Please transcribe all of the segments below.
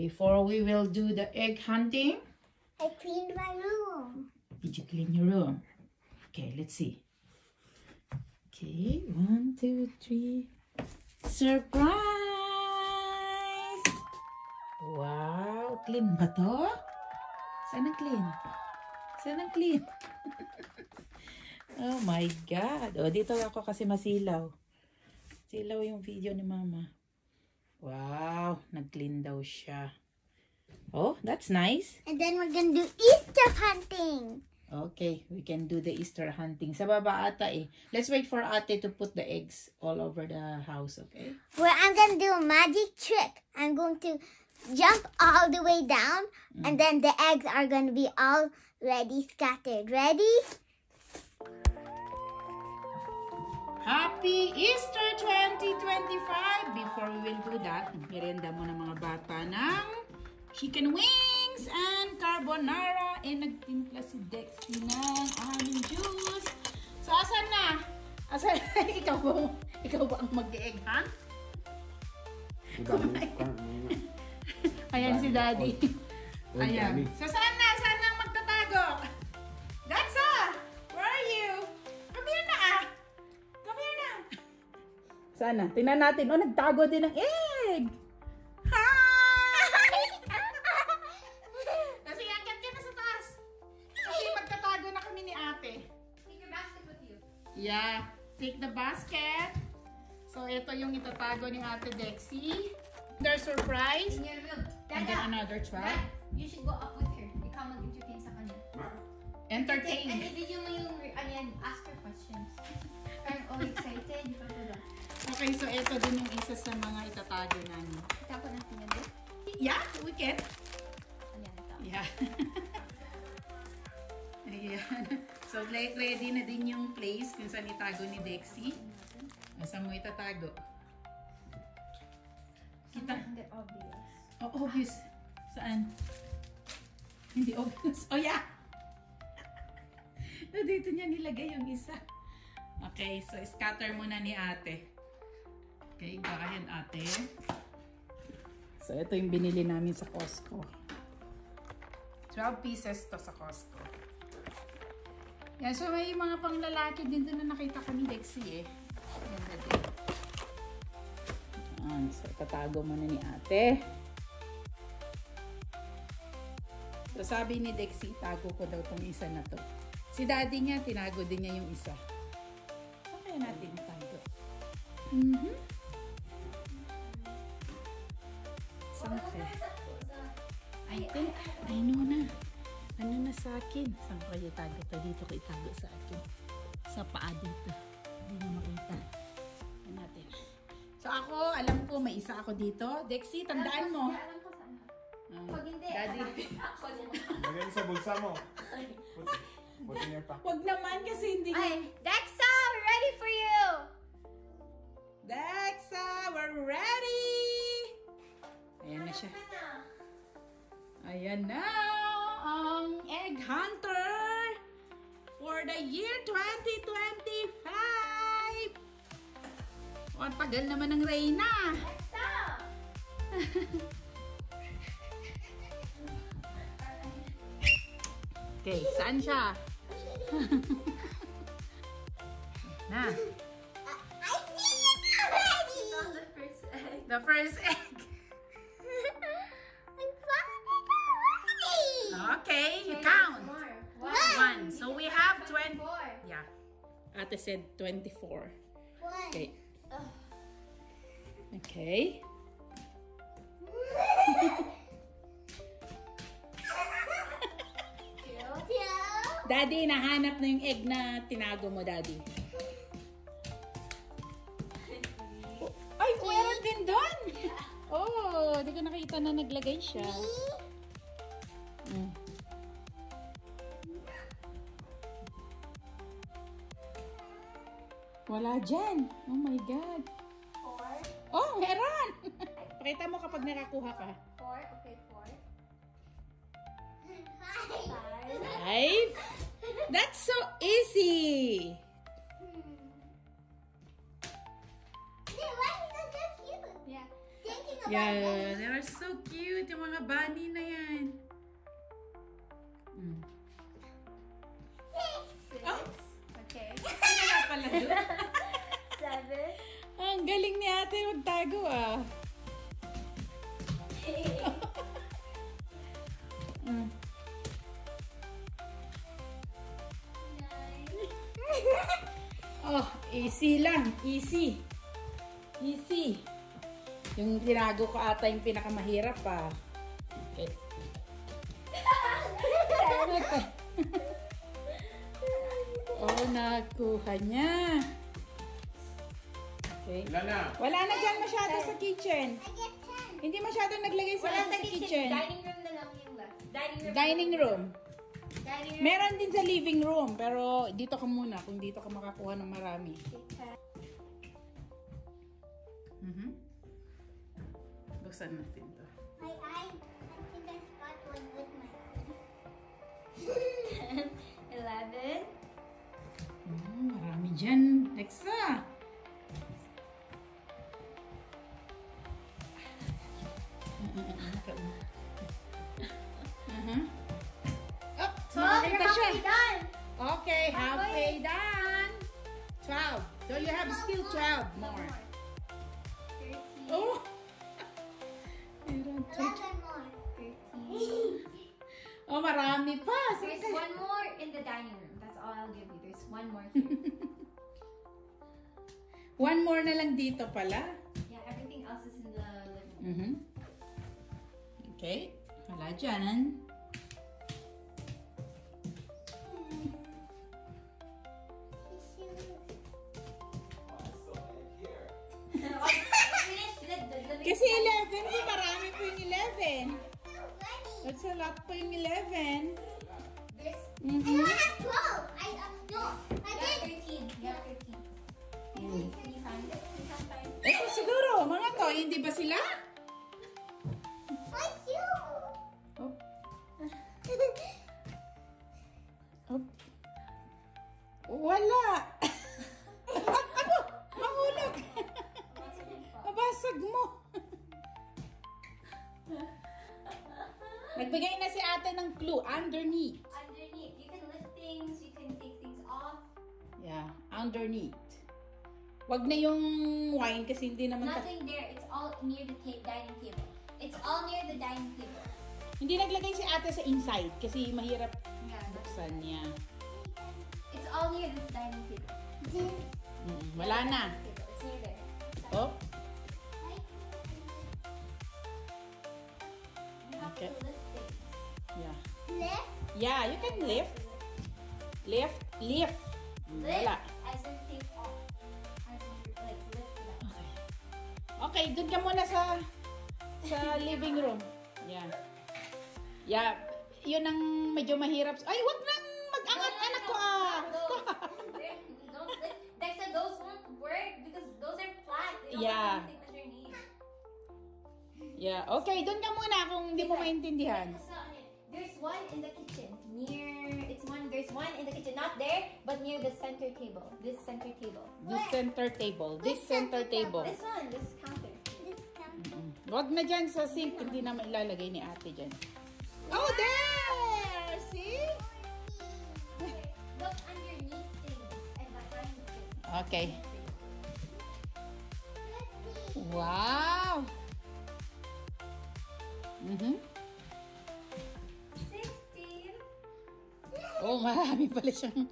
before we will do the egg hunting. I cleaned my room. Did you clean your room? Okay, let's see. Okay, 1, 2, 3. Surprise! Wow, clean ba to? Saan ang clean? Saan ang clean? Oh my God. Oh, dito ako kasi masilaw. Silaw yung video ni Mama. Wow, nag-clean daw siya. Oh, that's nice. And then we're gonna do Easter hunting. Okay, we can do the Easter hunting. Sa baba ata eh. Let's wait for ate to put the eggs all over the house, okay? Well, I'm gonna do a magic trick. I'm going to jump all the way down, and then the eggs are gonna be already scattered. Ready? Happy Easter 2025! Before we will do that, magmerenda muna mga bata ng chicken wings and carbonara. And nagtimpla si Dexy ng aming juice. So, asan na? Asan na? Ikaw ba ang mag-egg hunt? Ayan si Daddy. Ayan. So, saan na? Saan na magtatago? Gatsa! Where are you? Come here na ah. Come here na. Sana. Tingnan natin. Oh, nagtago din ng egg. Kasi agad ka na sa taas. Kasi magtatago na kami ni ate. Take your basket with you. Yeah. Take the basket. So, ito yung itatago ni ate Dexy. Their surprise. In your room. And then another trap. Dad, you should go up with her. Ikaw mag-entertain sa kanya. And Entertain. i-video mo yung, ask her questions. I'm all excited. Okay, so ito din yung isa sa mga itatago namin. Ikaw ko natin yan din. Yeah, we can. Ayan, ito. Yeah. Ayan. So, ready na din yung place kung saan itago ni Dexy. Saan mo itatago? Kita? Hindi obvious. Oh, obvious. Saan? Hindi obvious. Oh, yeah! Dito niya nilagay yung isa. Okay, so scatter muna ni ate. Okay, go ahead ate. So, ito yung binili namin sa Costco. 12 pieces to sa Costco. Yan, so may mga panglalaki din doon na nakita ko ni Dexy eh. Ganda din. So, tatago muna ni ate. So, sabi ni Dexy, tago ko daw tong isa na to. Si daddy niya, tinago din niya yung isa. Okay natin tago. Sangke. I think, I know na. Ano na sa akin? Saan ko kayo tago to? Dito ko itago sa akin. Sa paa dito. Hindi na makita. Ano natin? So ako, alam ko, may isa ako dito. Dexy, tandaan mo. Alam ko saan. Pag hindi, Daddy. ako din. Lagay mo sa bulsa mo. Put in your pocket. Wag naman kasi hindi. Ay, Dexa, we're ready for you! Dexa, we're ready! Ayan na siya. Ayan na ang Egg Hunter for the year 2025! O, ang tagal naman ng Reyna. Dexa! Okay, saan siya? Na. I see it already. The first egg. The first egg. I found it already. Okay, you count. More. 1. So we have 20. 4. Yeah. Ate said 24. One. Okay. Okay. Two. Daddy, nahanap na yung egg na tinago mo, Daddy. Ay, meron din doon! Oh, di ko nakita na naglagay siya. Wala dyan. Oh my God. 4. Oh, meron! Pakita mo kapag nakakuha ka. 4. Okay, 4. 5. That's so easy! Why is it just you? Yeah. Taking about Yeah, they are so cute. Yung mga bunny na yan. Mm. Six. Oh. Okay. Ano nga pala doon? 7. Ang galing ni ate magtago ah. Mm. 9. Oh, easy lang. Easy. Easy. Yung tinago ko ata yung pinakamahirap pa. Okay. Oh, nakuha niya. Okay. Ilan na? Wala na dyan masyado sa kitchen. I get 10. Hindi masyado naglagay sa, Wala sa kitchen. Dining room na lang yung left. Dining room. Dining room. Dining room. Meron din sa living room, pero dito ka muna kung dito ka makakuha ng marami. Buksan natin to. I think I spot one with my 11. Marami dyan. Nexa. Oh, So, nakakita you're siya. halfway done. Okay, halfway done. 12. So you have still 12 more. 13. Oh! Meron 11 more. 13. Oh, marami pa. There's one more in the dining room. That's all I'll give you. There's one more here. One more na lang dito pala. Yeah, everything else is in the living room. Okay. Wala dyan. Kasi 11, di marami po yung 11. That's a lot po yung 11. There's I don't have 12. No. I you have did. 13. You have 13. Can you find it? You can find it. Eh, siguro, mga to, hindi ba sila? What's you? Oh. Oh. Wala. Mahulog. Mabasag mo. Nagbigay na si ate ng clue. Underneath. Underneath, you can lift things, you can take things off. Yeah, underneath. Wag na yung wine kasi hindi naman... Nothing there. It's all near the dining table. It's all near the dining table. Hindi naglagay si ate sa inside kasi mahirap Yeah, buksan niya. it's all near this dining table. Wala na. It's near there. Oh, You have Okay. to lift things. yeah. Left. Yeah, you can lift. Lift. Lift Wala. as in take off. As in like lift it up. Okay. Okay, dun ka muna sa living room. Yeah. Yeah, yun ang medyo mahirap. Ay, wag nang mag-angat, anak ko ah. Don't lift. Dexa, those won't work because those are flat. They don't Yeah. have anything underneath. Yeah, okay, dun ka muna kung hindi mo maintindihan. There's one in the kitchen. There's one in the kitchen. Not there, but near the center table. This center table. This center table. This center table. This one, this counter. This counter. Wag na dyan sa sink, hindi na mailalagay ni ate dyan. Oh, there! See? Look underneath things and behind things. Okay. Wow! 16. Oh, marami pala siyang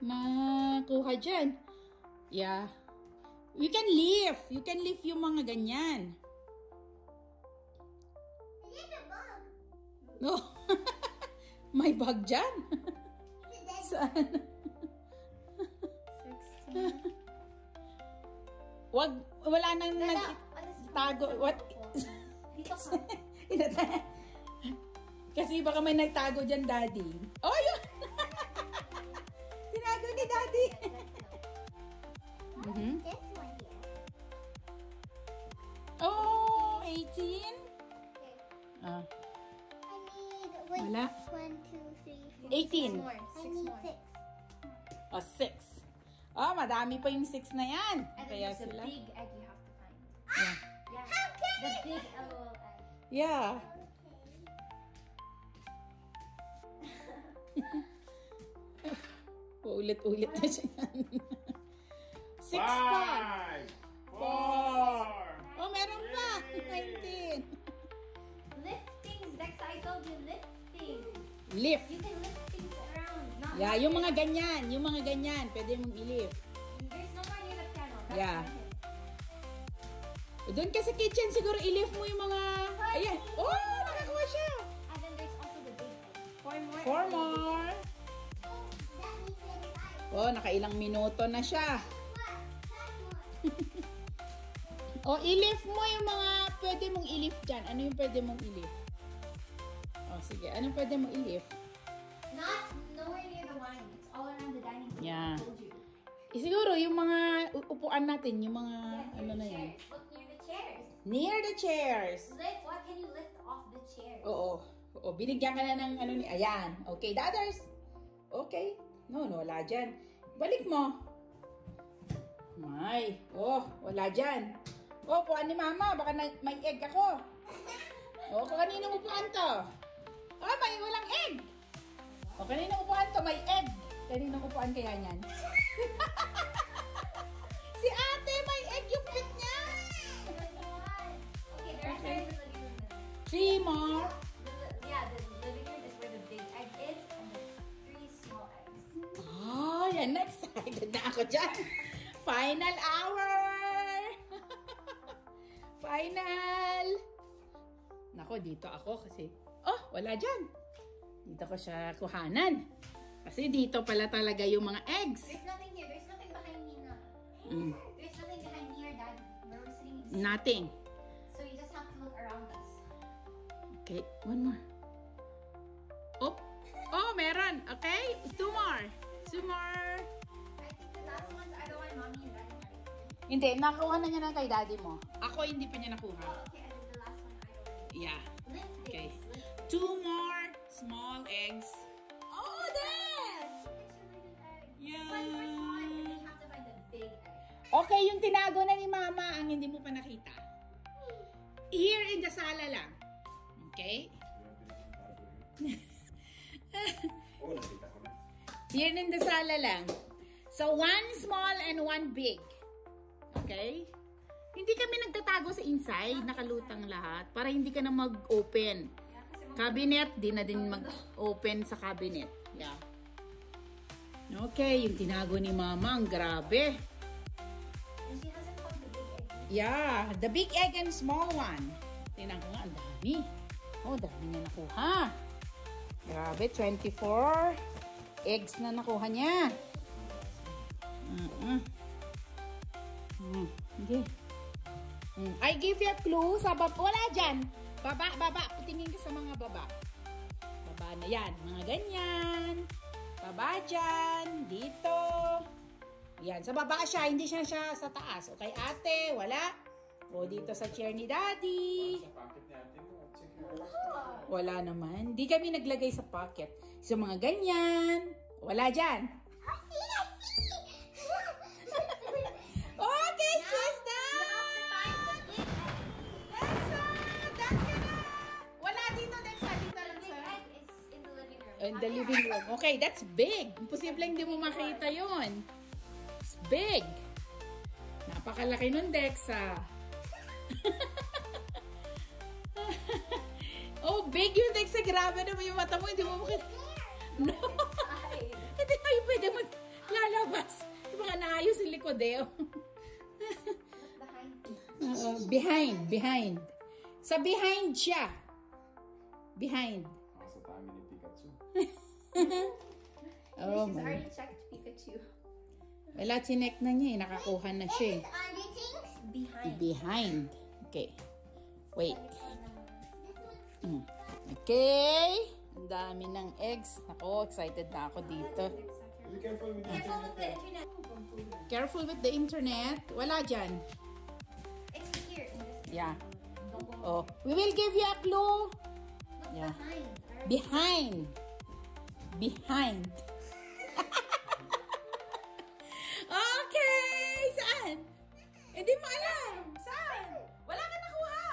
nakuha dyan. Yeah. You can lift. You can lift yung mga ganyan. There's a bug. No. May bag dyan. Saan? 16. Wag, wala nang nagtago. What? Dito ka. Kasi baka may nagtago dyan, daddy. Oh, yun! Tinago ni daddy. This one here. Oh, 18? Okay. Ah, I need wait. wala. 1, 2, 3, 4. 18. More. I 6 need more. 6. Oh, 6. Oh, madami pa yung 6 na yan. And then Kaya there's a sila. big egg you have to find. Yeah. Yeah. How can The big LOL egg. Yeah. Ulit-ulit na siya yan. 6 pa. 5, 4. Oh, meron pa. 19. Liftings, Dex, I told you liftings. Lift. You can lift things around. Not Yeah, yung mga ganyan. Yung mga ganyan. Pwede mong i-lift. There's no more near the piano. That's Yeah. my hint. Doon ka sa kitchen, siguro i-lift mo yung mga... Ayan. Oh, nakakuha siya. And then there's also the big egg. 4 more. 4 more. Oh, nakailang minuto na siya. Oh, i-lift mo yung mga pwede mong i-lift dyan. Ano yung pwede mong i-lift? Oh, sige. Anong pwede mong i-lift? Not nowhere near the wine. It's all around the dining table. Yeah. I told you. Siguro, yung mga upuan natin, yung mga, Yeah, ano near na the yan. chairs. Look near the chairs. Near the chairs. Lift. What can you lift off the chairs? Oo. Oo, binigyan ka na ng ano ni, ayan. Okay, the others. Okay. No, wala dyan. Balik mo. May. Oh, wala dyan. Oh, puan ni mama. Baka may egg ako. Oh, kaninong upuan to? Oh, may walang egg. Oh, kaninong upuan to? May egg. Kaninong upuan kaya niyan? Si ate, may egg yung pit niya. Okay, there are chairs in the living room. 3 more. Yeah, the living room is where the big egg is, and the 3 small eggs. Oh, yan. Excited na ako dyan. Final hour! Final! Nako, dito ako kasi... Oh, wala dyan. Dito ko siya kuhanan. Kasi dito pala talaga yung mga eggs. There's nothing here. There's nothing behind Nina. There's nothing behind me or Dad. Where we're sitting. Nothing. So you just have to look around us. Okay, one more. Oh, oh, meron. Okay, 2 more. 2 more. I think the last ones are the one Mommy and Daddy had. Hindi, nakuha na niya na kay daddy mo. Ako hindi pa niya nakuha. Oh, okay. And then the last one I already. Yeah. Lift Okay. things. Lift 2 more small eggs. Oh, there! Yeah. One more small egg, and then you have to find the big egg. Okay, yung tinago na ni Mama ang hindi mo pa nakita. Here in the sala lang. Okay? Oh, nakita ko na. Here in the sala lang. So, 1 small and 1 big. Okay? Hindi kami nagtatago sa inside. Nakalutang lahat. Para hindi ka na mag-open. Cabinet, di na din mag-open sa cabinet. Yeah. Okay, yung tinago ni Mama, ang grabe. And she hasn't found the big egg. Yeah, the big egg and small one. Tingnan ko nga, ang dami. Oh, dami niya nakuha. Grabe, 24 eggs na nakuha niya. Okay. I give you a clue sa baba. Wala dyan. Baba. Tingin ka sa mga baba. Baba na yan. Mga ganyan. Baba dyan. Dito. Yan. Sa baba siya. Hindi siya sa taas. Okay, ate. Wala. O, dito sa chair ni Daddy. Sa pocket ni ate mo. Check mo. Wala naman. Hindi kami naglagay sa pocket. So, mga ganyan. Wala dyan. Okay, she's done! Dexa! Done ka na! Wala dito, Dexa. Dito The lang big sa... egg is in the living room. In the living room. Okay, that's big. Imposible hindi mo makita yon. It's big. Napakalaki nun, Dexa. Oh, big yung Dexa. Grabe naman yung mata mo. Hindi mo makita. No. Hindi tayo pwede maglalabas. Yung mga naayos yung likod eh. Behind. Sa behind siya. Behind. Sa tami ni Pikachu. Oh, She's my. already checked Pikachu. Wala, chinek na niya eh. Nakakuha na siya eh. Behind. Behind. Okay. Wait. Okay. Ang dami ng eggs. Ako, excited na ako dito. Be careful with the Careful with the internet. internet. Careful with the internet. Wala dyan. It's here. In this Yeah. Don't go. Oh, we will give you a clue. Look Yeah. behind. Behind. Okay. Saan? Hindi mo alam. Saan? Wala ka nakuha.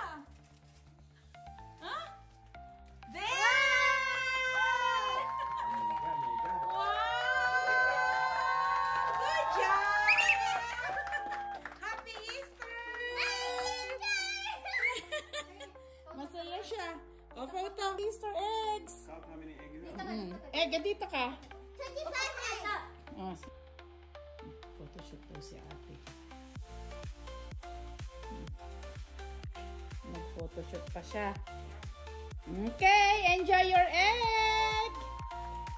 siya. O, photo. Easter eggs. Count how many eggs you Dito have. ka, dito ka. Dito ka. 25 eggs. Oh, photoshoot daw si ate. Nag-photoshoot pa siya. Okay, enjoy your egg!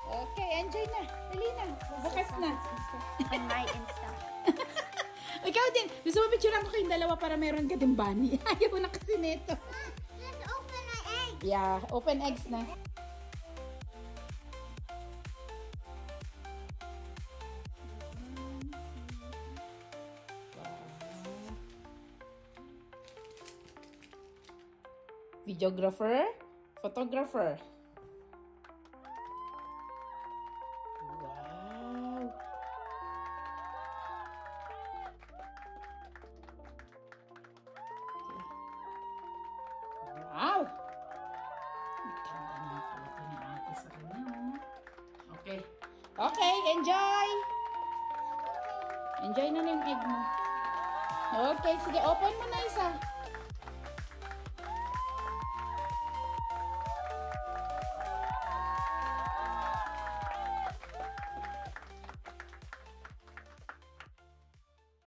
Okay, enjoy na. Dali na. Bukas na. On my Insta. Ikaw din. Gusto mo picturean ko kayong dalawa para meron ka din bunny. Ayaw na kasi nito. Let's open my egg. Yeah, open eggs na. Videographer, photographer. Wow. Wow. Ganda ng photo ni ate sa kanya. Oh. Okay. Okay, enjoy. Enjoy na yung egg mo. Okay, sige, open mo na isa.